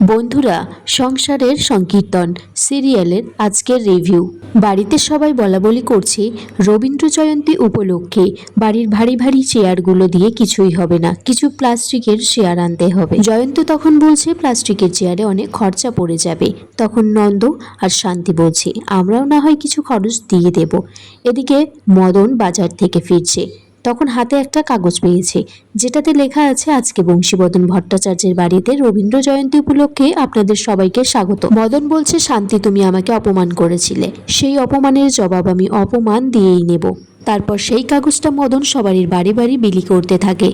বন্ধুরা, সংসারের সংকীর্তন সিরিয়ালের আজকের রিভিউ। বাড়িতে সবাই বলাবলি করছে রবীন্দ্র জয়ন্তী উপলক্ষে বাড়ির ভারী ভারী চেয়ারগুলো দিয়ে কিছুই হবে না, কিছু প্লাস্টিকের চেয়ার আনতে হবে। জয়ন্ত তখন বলছে প্লাস্টিকের চেয়ারে অনেক খরচা পড়ে যাবে। তখন নন্দ আর শান্তি বলছে আমরাও না হয় কিছু খরচ দিয়ে দেব। এদিকে মদন বাজার থেকে ফিরছে, তখন হাতে একটা কাগজ পেয়েছে যেটাতে লেখা আছে আজকে বংশীবদন ভট্টাচার্যের বাড়িতে রবীন্দ্র জয়ন্তী উপলক্ষে আপনাদের সবাইকে স্বাগত। মদন বলছে শান্তি, তুমি আমাকে অপমান করেছিলে, সেই অপমানের জবাব আমি অপমান দিয়েই নেব। তারপর সেই কাগজটা মদন সবারই বাড়ি বাড়ি বিলি করতে থাকে।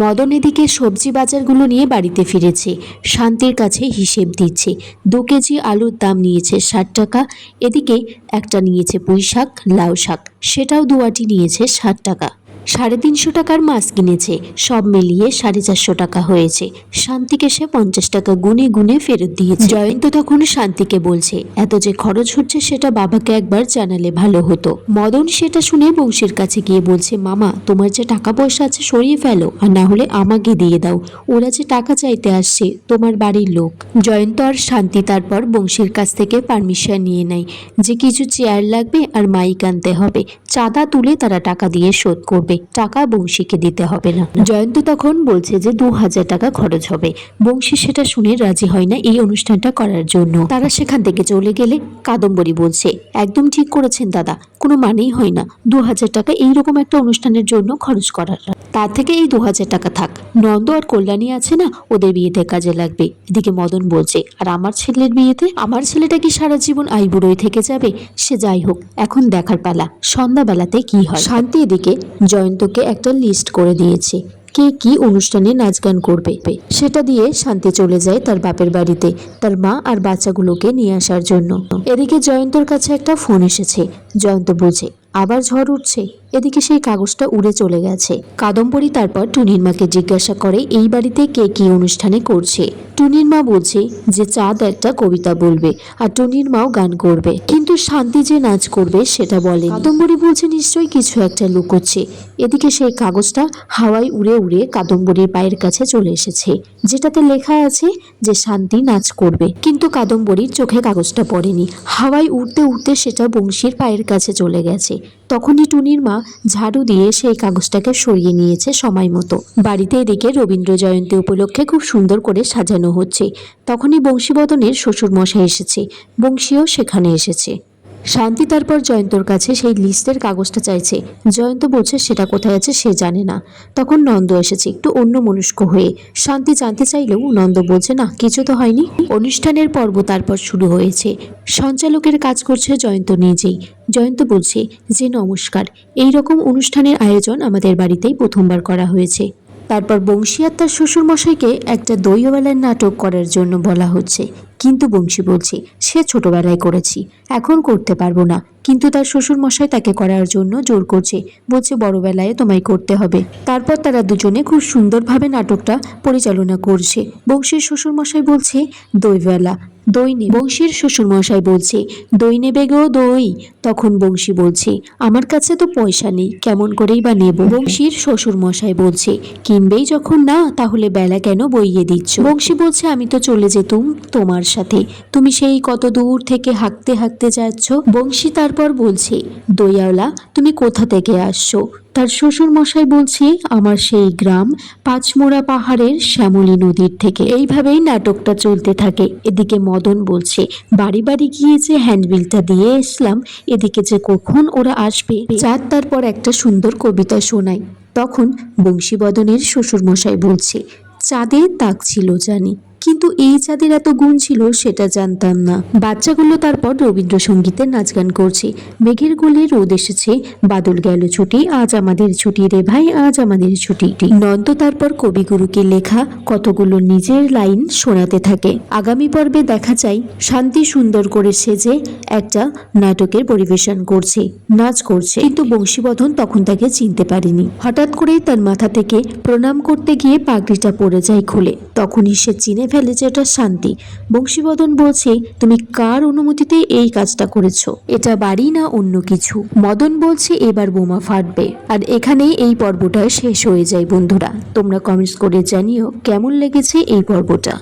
মদন এদিকে সবজি বাজারগুলো নিয়ে বাড়িতে ফিরেছে, শান্তির কাছে হিসেব দিচ্ছে। 2 কেজি আলুর দাম নিয়েছে 60 টাকা, এদিকে একটা নিয়েছে পুঁই শাক, লাউ শাক, সেটাও 2 আটি নিয়েছে 60 টাকা। 350 টাকার মাছ কিনেছে, সব মিলিয়ে 450 টাকা হয়েছে। শান্তিকে সে 50 টাকা গুনে গুনে ফেরত দিয়েছে। জয়ন্ত তখন শান্তিকে বলছে এত যে খরচ হচ্ছে সেটা বাবাকে একবার জানালে ভালো হতো। মদন সেটা শুনে বংশীর কাছে গিয়ে বলছে মামা, তোমার যে টাকা পয়সা আছে সরিয়ে ফেলো, আর না হলে আমাকে দিয়ে দাও, ওরা যে টাকা চাইতে আসছে তোমার বাড়ির লোক। জয়ন্ত আর শান্তি তারপর বংশীর কাছ থেকে পারমিশন নিয়ে নেয় যে কিছু চেয়ার লাগবে আর মাইক আনতে হবে। চাঁদা তুলে তারা টাকা দিয়ে শোধ করবে, টাকা বংশীকে দিতে হবে না। জয়ন্ত তখন বলছে যে 2000 টাকা খরচ হবে। বংশী সেটা শুনে রাজি হয় না এই অনুষ্ঠানটা করার জন্য। তারা সেখান থেকে চলে গেলে কাদম্বরী বলছে একদম ঠিক করেছেন দাদা, কোনো মানেই হয় না 2000 টাকা এইরকম একটা অনুষ্ঠানের জন্য খরচ করার, তার থেকে এই 2000 টাকা থাক। নন্দ আর কল্যাণী আছে না, ওদের বিয়েতে কাজে লাগবে। এদিকে মদন বলছে আর আমার ছেলের বিয়েতে, আমার ছেলেটা কি সারা জীবন আইবুড়োই থেকে যাবে? সে যাই হোক, এখন দেখার পালা সন্ধ্যাবেলাতে কি হয়। শান্তি এদিকে জয়ন্তকে একটা লিস্ট করে দিয়েছে কে কি অনুষ্ঠানে নাচ গান করবে। সেটা দিয়ে শান্তি চলে যায় তার বাপের বাড়িতে তার মা আর বাচ্চাগুলোকে নিয়ে আসার জন্য। এদিকে জয়ন্তর কাছে একটা ফোন এসেছে। জয়ন্ত বলছে আবার ঝড় উঠছে। এদিকে সেই কাগজটা উড়ে চলে গেছে। কাদম্বরী তারপর টুনির মাকে জিজ্ঞাসা করে এই বাড়িতে কে কি অনুষ্ঠানে করছে। টুনির মা বলছে যে চাঁদ একটা কবিতা বলবে আর টুনির মাও গান করবে, কিন্তু শান্তি যে নাচ করবে সেটা বলে। কাদম্বরী বলছে নিশ্চয়ই কিছু একটা লুকোচ্ছে। এদিকে সেই কাগজটা হাওয়ায় উড়ে উড়ে কাদম্বরীর পায়ের কাছে চলে এসেছে, যেটাতে লেখা আছে যে শান্তি নাচ করবে, কিন্তু কাদম্বরীর চোখে কাগজটা পড়েনি। হাওয়ায় উড়তে উড়তে সেটা বংশীর পায়ের কাছে চলে গেছে। তখনই টুনির মা ঝাড়ু দিয়ে সেই কাগজটাকে সরিয়ে নিয়েছে সময় মতো। বাড়িতে এদিকে রবীন্দ্র জয়ন্তী উপলক্ষে খুব সুন্দর করে সাজানো হচ্ছে। তখনই বংশীবদনের শ্বশুর মশাই এসেছে, বংশীও সেখানে এসেছে। শান্তি তারপর জয়ন্তর কাছে সেই লিস্টের কাগজটা চাইছে। জয়ন্ত বলছে সেটা কোথায় আছে সে জানে না। তখন নন্দ এসেছে একটু অন্যমনস্ক হয়ে। শান্তি জানতে চাইলেও নন্দ বলছে না কিছু তো হয়নি। অনুষ্ঠানের পর্ব তারপর শুরু হয়েছে। সঞ্চালকের কাজ করছে জয়ন্ত নিজেই। জয়ন্ত বলছে যে নমস্কার, এই রকম অনুষ্ঠানের আয়োজন আমাদের বাড়িতেই প্রথমবার করা হয়েছে। তারপর বংশী আর তার শ্বশুরমশাইকে একটা দইওয়ালার নাটক করার জন্য বলা হচ্ছে, কিন্তু বংশী বলছে সে ছোটবেলায় করেছি, এখন করতে পারবো না। কিন্তু তার শ্বশুরমশাই তাকে করার জন্য জোর করছে, বলছে বড়বেলায় তোমায় করতে হবে। তারপর তারা দুজনে খুব সুন্দরভাবে নাটকটা পরিচালনা করছে। বংশীর শ্বশুরমশাই বলছে দইওয়ালা দই নেবে। বংশীর শ্বশুরমশাই বলছে দই নেবে গো দই। তখন বংশী বলছে আমার কাছে তো পয়সা নেই, কেমন করেই বা নেব। বংশীর শ্বশুরমশাই বলছে কিনবেই যখন না তাহলে বেলা কেন বইয়ে দিচ্ছ। বংশী বলছে আমি তো চলে যেতুম তোমার সাথে, তুমি সেই কত দূর থেকে হাঁকতে হাঁকতে যাচ্ছ। বংশী তারপর বলছে দইওয়ালা তুমি কোথা থেকে আসছো? তার শ্বশুর মশাই বলছে আমার সেই গ্রাম পাঁচমোড়া পাহাড়ের শ্যামলী নদীর থেকে। এইভাবেই নাটকটা চলতে থাকে। এদিকে মদন বলছে বাড়ি বাড়ি গিয়ে যে হ্যান্ডবিলটা দিয়ে এসলাম, এদিকে যে কখন ওরা আসবে। চাঁদ তারপর একটা সুন্দর কবিতা শোনায়। তখন বংশীবদনের শ্বশুর মশাই বলছে চাঁদের তাক ছিল জানি, কিন্তু এই চাঁদের এত গুণ ছিল সেটা জানতাম না। বাচ্চাগুলো তারপর রবীন্দ্রসঙ্গীতের নাচ গান করছে। মেঘের কোলে রোদ এসেছে, বাদল গেল ছুটি, আজ আমাদের ছুটি রে ভাই, আজ আমাদের ছুটি। নন্দ তারপর কবিগুরুকে লেখা কতগুলো নিজের লাইন শোনাতে থাকে। আগামী পর্বে দেখা যায় শান্তি সুন্দর করে সেজে একটা নাটকের পরিবেশন করছে, নাচ করছে, কিন্তু বংশীবদন তখন তাকে চিনতে পারেনি। হঠাৎ করেই তার মাথা থেকে প্রণাম করতে গিয়ে পাগড়িটা পড়ে যায় খুলে। তখনই সে চিনে ফেলে যে এটা শান্তি। বংশীবদন বলছে তুমি কার অনুমতিতে এই কাজটা করেছো? এটা বাড়ি না অন্য কিছু? মদন বলছে এবার বোমা ফাটবে। আর এখানেই এই পর্বটা শেষ হয়ে যায়। বন্ধুরা তোমরা কমেন্টস করে জানিও কেমন লেগেছে এই পর্বটা।